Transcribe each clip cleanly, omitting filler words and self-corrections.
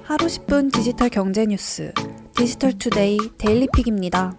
하루 10분 디지털 경제 뉴스 디지털투데이 데일리픽입니다.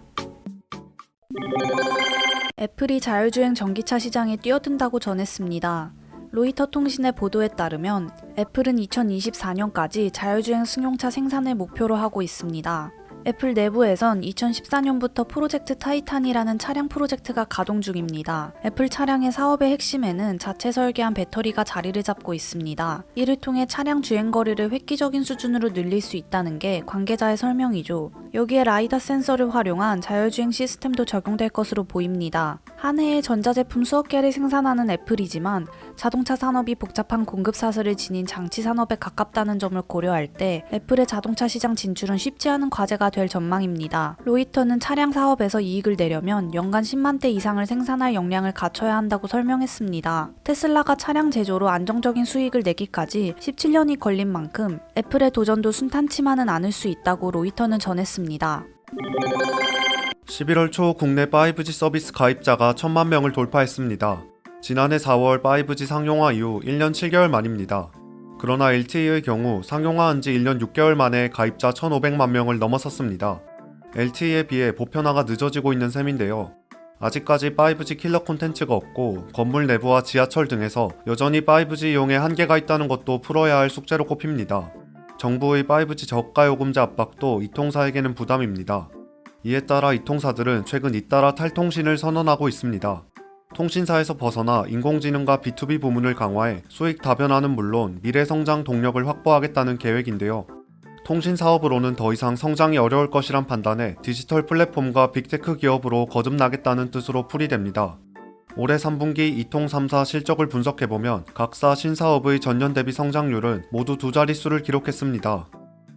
애플이 자율주행 전기차 시장에 뛰어든다고 전했습니다. 로이터 통신의 보도에 따르면 애플은 2024년까지 자율주행 승용차 생산을 목표로 하고 있습니다. 애플 내부에선 2014년부터 프로젝트 타이탄이라는 차량 프로젝트가 가동 중입니다. 애플 차량의 사업의 핵심에는 자체 설계한 배터리가 자리를 잡고 있습니다. 이를 통해 차량 주행거리를 획기적인 수준으로 늘릴 수 있다는 게 관계자의 설명이죠. 여기에 라이다 센서를 활용한 자율주행 시스템도 적용될 것으로 보입니다. 한 해에 전자제품 수억 개를 생산하는 애플이지만 자동차 산업이 복잡한 공급 사슬을 지닌 장치 산업에 가깝다는 점을 고려할 때 애플의 자동차 시장 진출은 쉽지 않은 과제가 될 전망입니다. 로이터는 차량 사업에서 이익을 내려면 연간 10만 대 이상을 생산할 역량을 갖춰야 한다고 설명했습니다. 테슬라가 차량 제조로 안정적인 수익을 내기까지 17년이 걸린 만큼 애플의 도전도 순탄치만은 않을 수 있다고 로이터는 전했습니다. 11월 초 국내 5G 서비스 가입자가 1000만 명을 돌파했습니다. 지난해 4월 5G 상용화 이후 1년 7개월 만입니다. 그러나 LTE의 경우 상용화한 지 1년 6개월 만에 가입자 1500만 명을 넘어섰습니다. LTE에 비해 보편화가 늦어지고 있는 셈인데요. 아직까지 5G 킬러 콘텐츠가 없고 건물 내부와 지하철 등에서 여전히 5G 이용에 한계가 있다는 것도 풀어야 할 숙제로 꼽힙니다. 정부의 5G 저가 요금제 압박도 이통사에게는 부담입니다. 이에 따라 이통사들은 최근 잇따라 탈통신을 선언하고 있습니다. 통신사에서 벗어나 인공지능과 B2B 부문을 강화해 수익 다변화는 물론 미래 성장 동력을 확보하겠다는 계획인데요. 통신 사업으로는 더 이상 성장이 어려울 것이란 판단에 디지털 플랫폼과 빅테크 기업으로 거듭나겠다는 뜻으로 풀이됩니다. 올해 3분기 이통 3사 실적을 분석해보면 각사 신사업의 전년 대비 성장률은 모두 두 자릿수를 기록했습니다.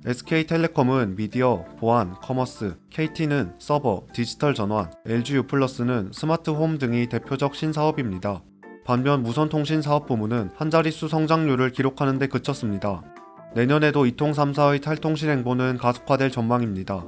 SK텔레콤은 미디어, 보안, 커머스, KT는 서버, 디지털 전환, LG유플러스는 스마트홈 등이 대표적 신사업입니다. 반면 무선통신 사업 부문은 한 자릿수 성장률을 기록하는 데 그쳤습니다. 내년에도 이통 3사의 탈통신 행보는 가속화될 전망입니다.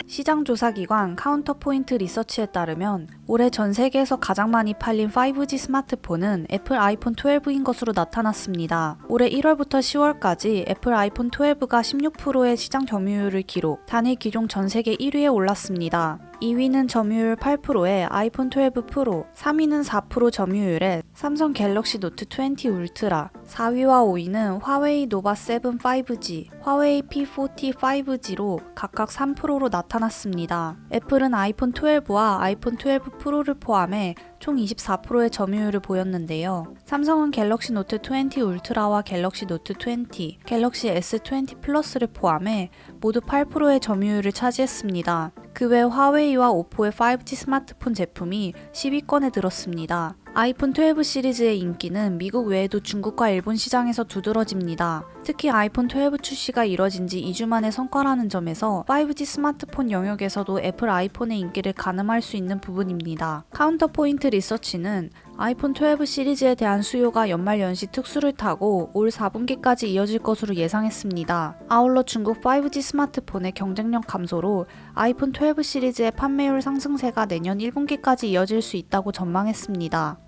시장조사기관 카운터포인트 리서치에 따르면 올해 전 세계에서 가장 많이 팔린 5G 스마트폰은 애플 아이폰 12인 것으로 나타났습니다. 올해 1월부터 10월까지 애플 아이폰 12가 16%의 시장 점유율을 기록, 단일 기종 전 세계 1위에 올랐습니다. 2위는 점유율 8%의 아이폰 12 프로, 3위는 4% 점유율의 삼성 갤럭시 노트 20 울트라, 4위와 5위는 화웨이 노바 7 5G, 화웨이 P40 5G로 각각 3%로 나타났습니다. 애플은 아이폰 12와 아이폰 12 프로를 포함해 총 24%의 점유율을 보였는데요. 삼성은 갤럭시 노트 20 울트라와 갤럭시 노트 20, 갤럭시 S20 플러스를 포함해 모두 8%의 점유율을 차지했습니다. 그 외 화웨이와 오포의 5G 스마트폰 제품이 10위권에 들었습니다. 아이폰 12 시리즈의 인기는 미국 외에도 중국과 일본 시장에서 두드러집니다. 특히 아이폰 12 출시가 이뤄진 지 2주 만의 성과라는 점에서 5G 스마트폰 영역에서도 애플 아이폰의 인기를 가늠할 수 있는 부분입니다. 카운터포인트 리서치는 아이폰 12 시리즈에 대한 수요가 연말연시 특수를 타고 올 4분기까지 이어질 것으로 예상했습니다. 아울러 중국 5G 스마트폰의 경쟁력 감소로 아이폰 12 시리즈의 판매율 상승세가 내년 1분기까지 이어질 수 있다고 전망했습니다.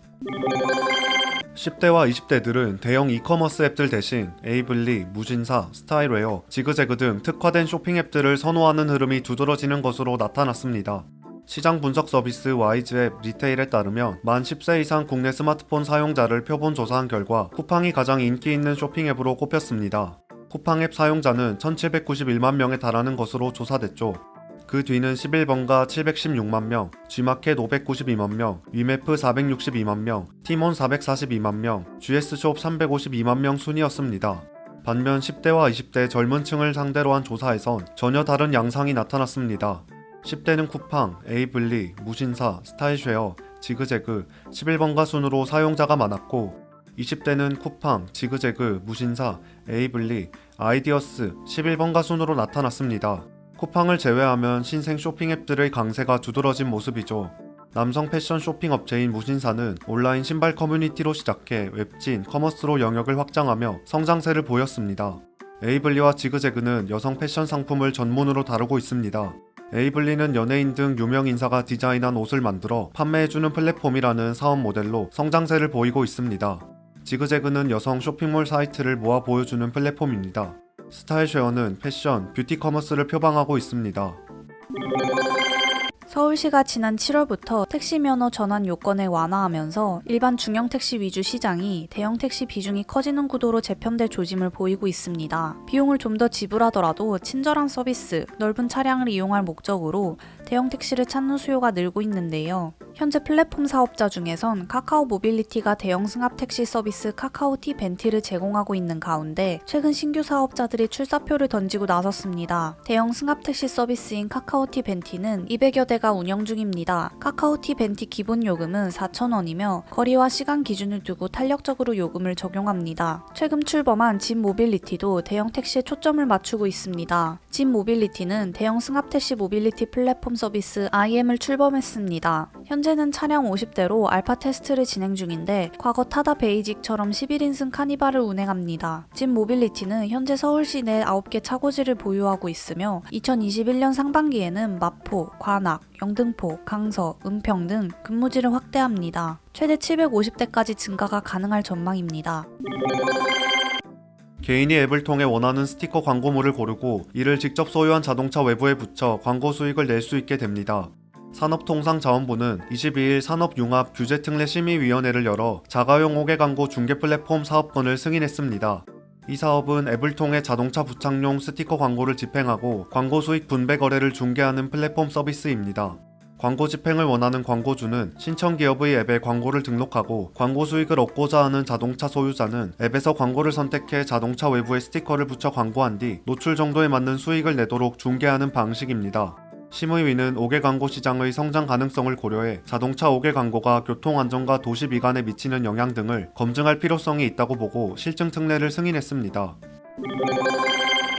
10대와 20대들은 대형 이커머스 앱들 대신 에이블리, 무신사, 스타일웨어, 지그재그 등 특화된 쇼핑 앱들을 선호하는 흐름이 두드러지는 것으로 나타났습니다. 시장 분석 서비스 와이즈앱 리테일에 따르면 만 10세 이상 국내 스마트폰 사용자를 표본 조사한 결과 쿠팡이 가장 인기 있는 쇼핑 앱으로 꼽혔습니다. 쿠팡 앱 사용자는 1791만 명에 달하는 것으로 조사됐죠. 그 뒤는 11번가 716만 명, G마켓 592만 명, 위메프 462만 명, 티몬 442만 명, GS숍 352만 명 순이었습니다. 반면 10대와 20대 젊은 층을 상대로 한 조사에선 전혀 다른 양상이 나타났습니다. 10대는 쿠팡, 에이블리, 무신사, 스타일쉐어, 지그재그, 11번가 순으로 사용자가 많았고 20대는 쿠팡, 지그재그, 무신사, 에이블리, 아이디어스, 11번가 순으로 나타났습니다. 쿠팡을 제외하면 신생 쇼핑 앱들의 강세가 두드러진 모습이죠. 남성 패션 쇼핑 업체인 무신사는 온라인 신발 커뮤니티로 시작해 웹진, 커머스로 영역을 확장하며 성장세를 보였습니다. 에이블리와 지그재그는 여성 패션 상품을 전문으로 다루고 있습니다. 에이블리는 연예인 등 유명 인사가 디자인한 옷을 만들어 판매해주는 플랫폼이라는 사업 모델로 성장세를 보이고 있습니다. 지그재그는 여성 쇼핑몰 사이트를 모아 보여주는 플랫폼입니다. 스타일쉐어는 패션, 뷰티 커머스를 표방하고 있습니다. 서울시가 지난 7월부터 택시 면허 전환 요건을 완화하면서 일반 중형 택시 위주 시장이 대형 택시 비중이 커지는 구도로 재편될 조짐을 보이고 있습니다. 비용을 좀 더 지불하더라도 친절한 서비스, 넓은 차량을 이용할 목적으로 대형 택시를 찾는 수요가 늘고 있는데요. 현재 플랫폼 사업자 중에선 카카오 모빌리티가 대형 승합 택시 서비스 카카오티 벤티를 제공하고 있는 가운데 최근 신규 사업자들이 출사표를 던지고 나섰습니다. 대형 승합 택시 서비스인 카카오티 벤티는 200여 대가 운영 중입니다. 카카오티 벤티 기본 요금은 4,000원이며 거리와 시간 기준을 두고 탄력적으로 요금을 적용합니다. 최근 출범한 진 모빌리티도 대형 택시에 초점을 맞추고 있습니다. 진 모빌리티는 대형 승합 택시 모빌리티 플랫폼 서비스 IM을 출범했습니다. 현재는 차량 50대로 알파 테스트를 진행 중인데 과거 타다 베이직처럼 11인승 카니발을 운행합니다. 진 모빌리티는 현재 서울시 내 9개 차고지를 보유하고 있으며 2021년 상반기에는 마포, 관악, 영등포, 강서, 은평 등 근무지를 확대합니다. 최대 750대까지 증가가 가능할 전망입니다. 개인이 앱을 통해 원하는 스티커 광고물을 고르고 이를 직접 소유한 자동차 외부에 붙여 광고 수익을 낼 수 있게 됩니다. 산업통상자원부는 22일 산업융합규제특례심의위원회를 열어 자가용 5개 광고 중개 플랫폼 사업권을 승인했습니다. 이 사업은 앱을 통해 자동차 부착용 스티커 광고를 집행하고 광고 수익 분배 거래를 중개하는 플랫폼 서비스입니다. 광고 집행을 원하는 광고주는 신청 기업의 앱에 광고를 등록하고 광고 수익을 얻고자 하는 자동차 소유자는 앱에서 광고를 선택해 자동차 외부에 스티커를 붙여 광고한 뒤 노출 정도에 맞는 수익을 내도록 중개하는 방식입니다. 심의위는 5개 광고 시장의 성장 가능성을 고려해 자동차 5개 광고가 교통안전과 도시 미관에 미치는 영향 등을 검증할 필요성이 있다고 보고 실증 특례를 승인했습니다.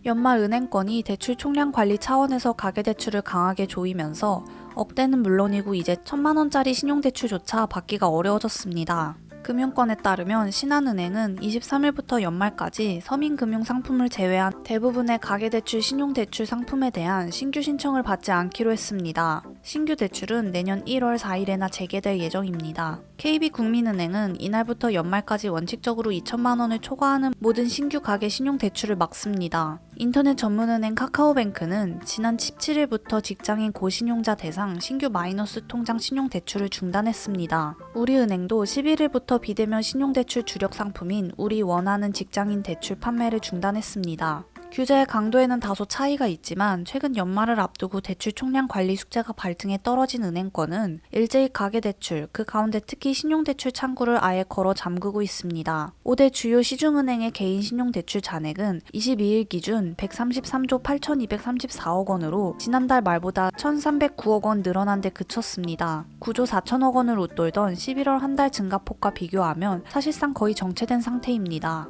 연말 은행권이 대출 총량 관리 차원에서 가계대출을 강하게 조이면서 억대는 물론이고 이제 1,000만원짜리 신용대출조차 받기가 어려워졌습니다. 금융권에 따르면 신한은행은 23일부터 연말까지 서민금융상품을 제외한 대부분의 가계대출 신용대출 상품에 대한 신규 신청을 받지 않기로 했습니다. 신규 대출은 내년 1월 4일에나 재개될 예정입니다. KB국민은행은 이날부터 연말까지 원칙적으로 2천만 원을 초과하는 모든 신규 가계 신용대출을 막습니다. 인터넷 전문은행 카카오뱅크는 지난 17일부터 직장인 고신용자 대상 신규 마이너스 통장 신용대출을 중단했습니다. 우리은행도 11일부터 비대면 신용대출 주력 상품인 우리 원하는 직장인 대출 판매를 중단했습니다. 규제의 강도에는 다소 차이가 있지만 최근 연말을 앞두고 대출 총량 관리 숙제가 발등에 떨어진 은행권은 일제히 가계대출, 그 가운데 특히 신용대출 창구를 아예 걸어 잠그고 있습니다. 5대 주요 시중은행의 개인 신용대출 잔액은 22일 기준 133조 8,234억 원으로 지난달 말보다 1,309억 원 늘어난 데 그쳤습니다. 9조 4천억 원을 웃돌던 11월 한 달 증가폭과 비교하면 사실상 거의 정체된 상태입니다.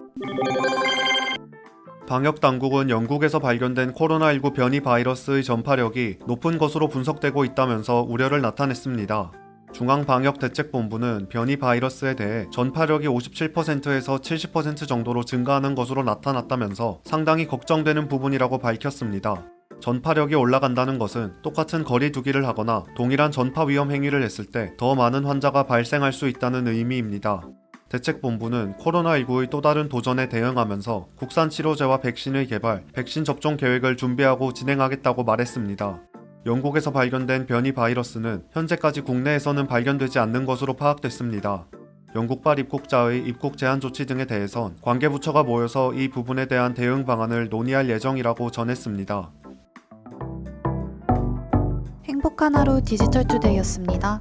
방역당국은 영국에서 발견된 코로나19 변이 바이러스의 전파력이 높은 것으로 분석되고 있다면서 우려를 나타냈습니다. 중앙방역대책본부는 변이 바이러스에 대해 전파력이 57%에서 70% 정도로 증가하는 것으로 나타났다면서 상당히 걱정되는 부분이라고 밝혔습니다. 전파력이 올라간다는 것은 똑같은 거리 두기를 하거나 동일한 전파 위험 행위를 했을 때 더 많은 환자가 발생할 수 있다는 의미입니다. 대책본부는 코로나19의 또 다른 도전에 대응하면서 국산 치료제와 백신의 개발, 백신 접종 계획을 준비하고 진행하겠다고 말했습니다. 영국에서 발견된 변이 바이러스는 현재까지 국내에서는 발견되지 않는 것으로 파악됐습니다. 영국발 입국자의 입국 제한 조치 등에 대해선 관계부처가 모여서 이 부분에 대한 대응 방안을 논의할 예정이라고 전했습니다. 행복한 하루 디지털투데이였습니다.